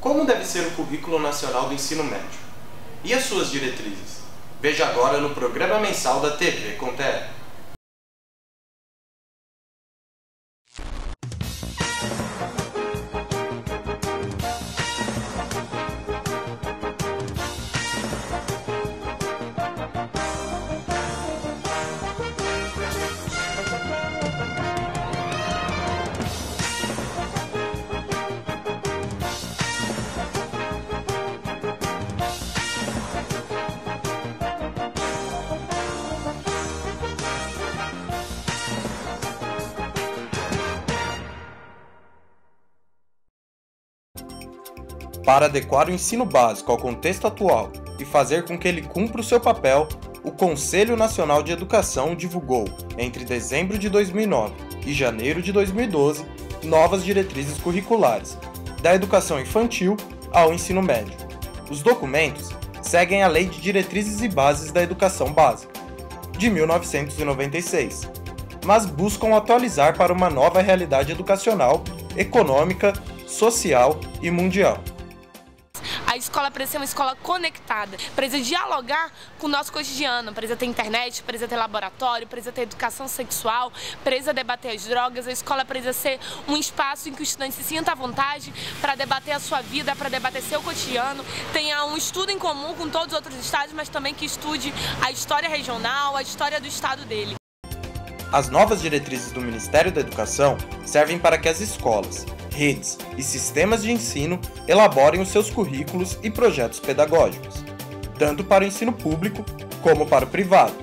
Como deve ser o Currículo Nacional do Ensino Médio? E as suas diretrizes? Veja agora no programa mensal da TV com TE. Para adequar o ensino básico ao contexto atual e fazer com que ele cumpra o seu papel, o Conselho Nacional de Educação divulgou, entre dezembro de 2009 e janeiro de 2012, novas diretrizes curriculares, da educação infantil ao ensino médio. Os documentos seguem a Lei de Diretrizes e Bases da Educação Básica, de 1996, mas buscam atualizar para uma nova realidade educacional, econômica, social e mundial. A escola precisa ser uma escola conectada, precisa dialogar com o nosso cotidiano, precisa ter internet, precisa ter laboratório, precisa ter educação sexual, precisa debater as drogas. A escola precisa ser um espaço em que o estudante se sinta à vontade para debater a sua vida, para debater seu cotidiano, tenha um estudo em comum com todos os outros estados, mas também que estude a história regional, a história do estado dele. As novas diretrizes do Ministério da Educação servem para que as escolas, redes e sistemas de ensino elaborem os seus currículos e projetos pedagógicos, tanto para o ensino público como para o privado.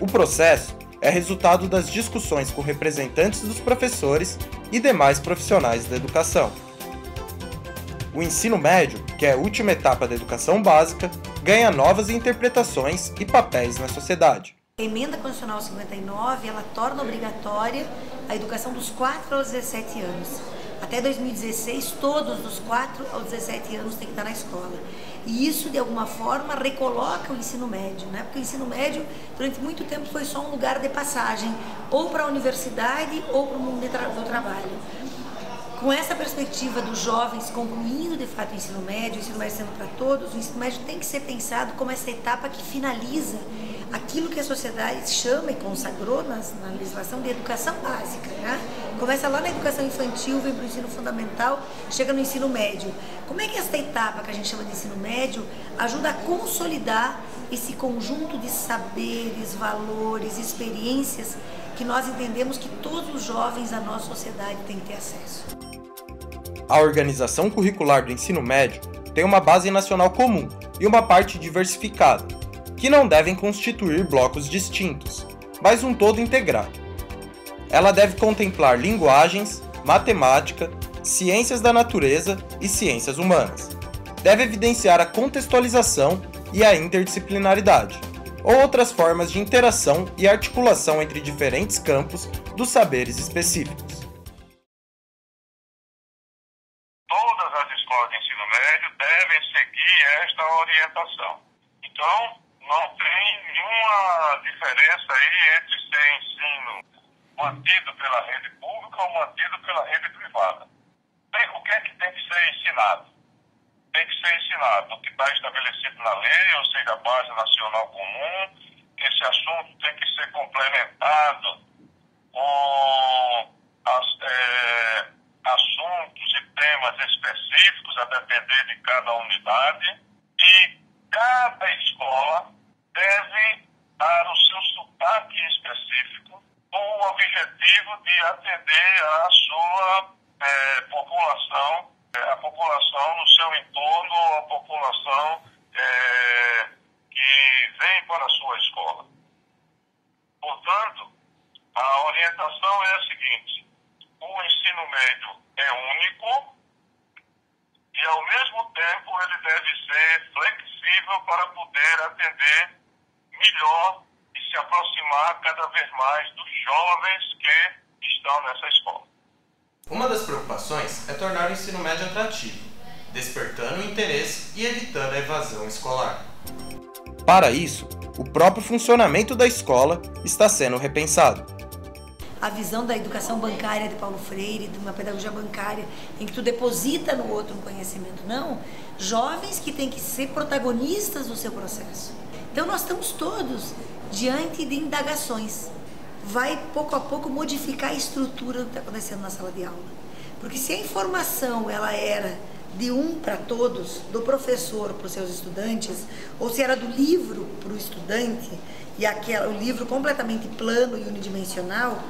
O processo é resultado das discussões com representantes dos professores e demais profissionais da educação. O ensino médio, que é a última etapa da educação básica, ganha novas interpretações e papéis na sociedade. A Emenda Constitucional 59, ela torna obrigatória a educação dos 4 aos 17 anos. Até 2016, todos dos 4 aos 17 anos têm que estar na escola. E isso, de alguma forma, recoloca o ensino médio, né? Porque o ensino médio, durante muito tempo, foi só um lugar de passagem, ou para a universidade ou para o mundo do trabalho. Com essa perspectiva dos jovens concluindo, de fato, o ensino médio sendo para todos, o ensino médio tem que ser pensado como essa etapa que finaliza aquilo que a sociedade chama e consagrou na legislação de educação básica, né? Começa lá na educação infantil, vem para o ensino fundamental, chega no ensino médio. Como é que esta etapa que a gente chama de ensino médio ajuda a consolidar esse conjunto de saberes, valores, experiências que nós entendemos que todos os jovens da nossa sociedade têm que ter acesso? A organização curricular do ensino médio tem uma base nacional comum e uma parte diversificada, que não devem constituir blocos distintos, mas um todo integrado. Ela deve contemplar linguagens, matemática, ciências da natureza e ciências humanas. Deve evidenciar a contextualização e a interdisciplinaridade, ou outras formas de interação e articulação entre diferentes campos dos saberes específicos. Todas as escolas de ensino médio devem seguir esta orientação. Então, não tem nenhuma diferença aí entre ser ensino mantido pela rede pública ou mantido pela rede privada. O que é que tem que ser ensinado? Tem que ser ensinado o que está estabelecido na lei, ou seja, a base nacional comum, que esse assunto tem que ser complementado com assuntos e temas específicos a depender de cada unidade, e cada escola deve dar o seu sotaque específico com o objetivo de atender a sua população, a população no seu entorno, a população que vem para a sua escola. Portanto, a orientação é a seguinte: o ensino médio é único e, ao mesmo tempo, ele deve ser flexível para poder atender melhor e se aproximar cada vez mais dos jovens que estão nessa escola. Uma das preocupações é tornar o ensino médio atrativo, despertando o interesse e evitando a evasão escolar. Para isso, o próprio funcionamento da escola está sendo repensado. a visão da educação bancária de Paulo Freire, de uma pedagogia bancária, em que tu deposita no outro um conhecimento. Não, jovens que têm que ser protagonistas do seu processo. Então nós estamos todos diante de indagações. Vai pouco a pouco modificar a estrutura do que está acontecendo na sala de aula. Porque se a informação ela era de um para todos, do professor para os seus estudantes, ou se era do livro para o estudante, e o livro completamente plano e unidimensional,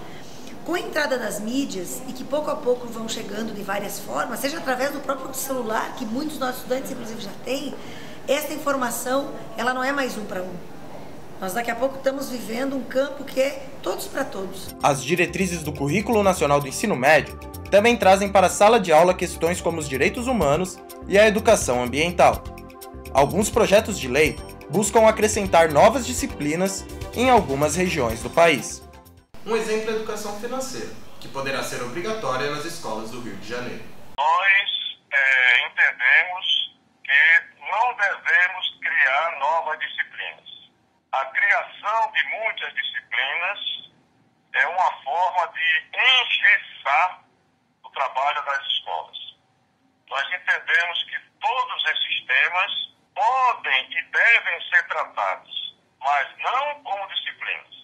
com a entrada das mídias, e que pouco a pouco vão chegando de várias formas, seja através do próprio celular, que muitos dos nossos estudantes inclusive já têm, essa informação ela não é mais um para um. Nós daqui a pouco estamos vivendo um campo que é todos para todos. As diretrizes do Currículo Nacional do Ensino Médio também trazem para a sala de aula questões como os direitos humanos e a educação ambiental. Alguns projetos de lei buscam acrescentar novas disciplinas em algumas regiões do país. Um exemplo é a educação financeira, que poderá ser obrigatória nas escolas do Rio de Janeiro. Nós entendemos que não devemos criar novas disciplinas. A criação de muitas disciplinas é uma forma de engessar o trabalho das escolas. Nós entendemos que todos esses temas podem e devem ser tratados, mas não como disciplinas.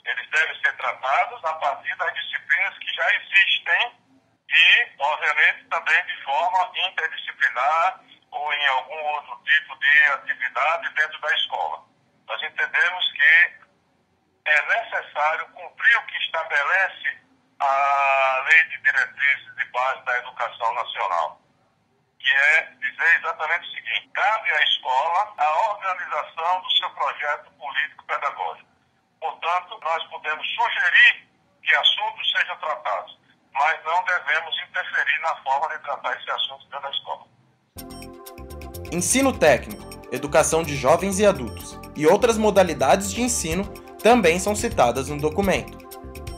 Eles devem ser tratados a partir das disciplinas que já existem e, obviamente, também de forma interdisciplinar ou em algum outro tipo de atividade dentro da escola. Nós entendemos que é necessário cumprir o que estabelece a Lei de Diretrizes de Base da Educação Nacional, que é dizer exatamente o seguinte: cabe à escola a organização do seu projeto político-pedagógico. Portanto, nós podemos sugerir que assuntos sejam tratados, mas não devemos interferir na forma de tratar esse assunto dentro da escola. Ensino técnico, educação de jovens e adultos e outras modalidades de ensino também são citadas no documento.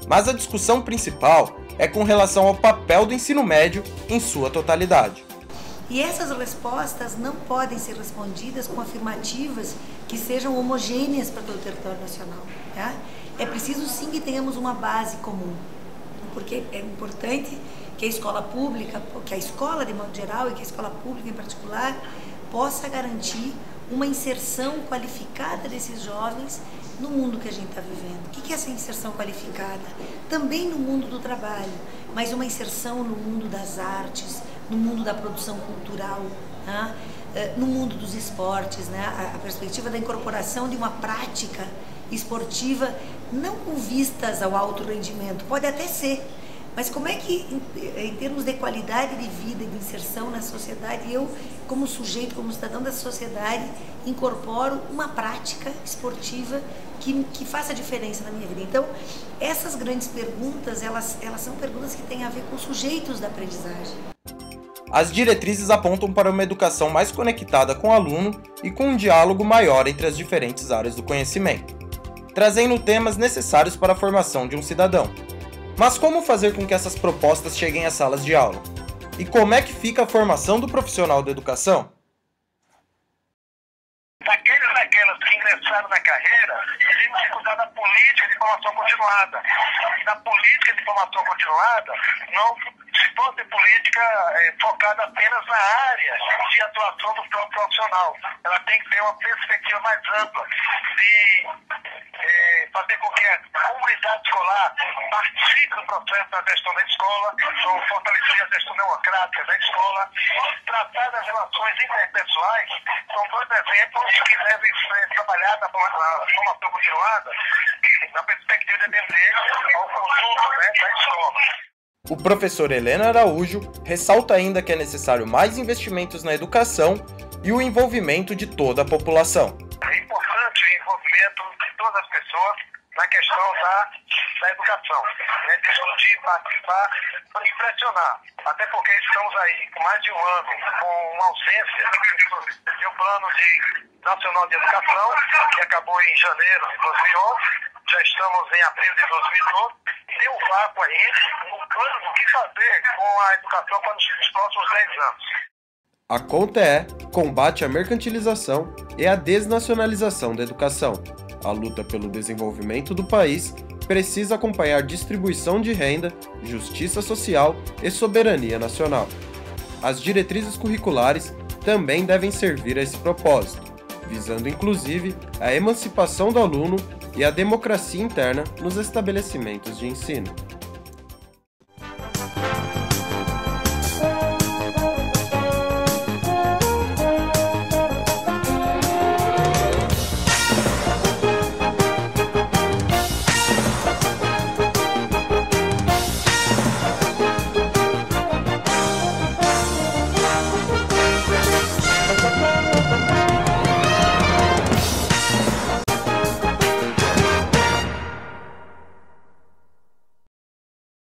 Mas a discussão principal é com relação ao papel do ensino médio em sua totalidade. E essas respostas não podem ser respondidas com afirmativas que sejam homogêneas para todo o território nacional. Tá? É preciso sim que tenhamos uma base comum, porque é importante que a escola pública, que a escola de modo geral e que a escola pública em particular possa garantir uma inserção qualificada desses jovens no mundo que a gente está vivendo. O que é essa inserção qualificada? Também no mundo do trabalho, mas uma inserção no mundo das artes, no mundo da produção cultural, né? No mundo dos esportes, né? A perspectiva da incorporação de uma prática esportiva não com vistas ao alto rendimento, pode até ser, mas como é que, em termos de qualidade de vida e de inserção na sociedade, eu, como sujeito, como cidadão da sociedade, incorporo uma prática esportiva que faça diferença na minha vida. Então, essas grandes perguntas, elas são perguntas que têm a ver com os sujeitos da aprendizagem. As diretrizes apontam para uma educação mais conectada com o aluno e com um diálogo maior entre as diferentes áreas do conhecimento, trazendo temas necessários para a formação de um cidadão. Mas como fazer com que essas propostas cheguem às salas de aula? E como é que fica a formação do profissional da educação? Daqueles daquelas que ingressaram na carreira, temos que cuidar da política de formação continuada. Na política de formação continuada, não se pode ter política focada apenas na área de atuação do próprio profissional. Ela tem que ter uma perspectiva mais ampla de fazer com que a comunidade escolar participe do processo da gestão da escola, fortalecer a gestão democrática da escola, tratar das relações interpessoais. São dois exemplos que devem ser trabalhados na formação continuada, na perspectiva de atender ao conjunto da escola. O professor Helena Araújo ressalta ainda que é necessário mais investimentos na educação e o envolvimento de toda a população. É importante o envolvimento de todas as pessoas na questão da educação, discutir, participar e pressionar. Até porque estamos aí com mais de um ano com uma ausência do Plano Nacional de Educação, que acabou em janeiro de 2011, já estamos em abril de 2012, e tem um vácuo aí no plano do que fazer com a educação para os próximos 10 anos. A conta é combate à mercantilização e à desnacionalização da educação, a luta pelo desenvolvimento do país precisa acompanhar distribuição de renda, justiça social e soberania nacional. As diretrizes curriculares também devem servir a esse propósito, visando inclusive a emancipação do aluno e a democracia interna nos estabelecimentos de ensino.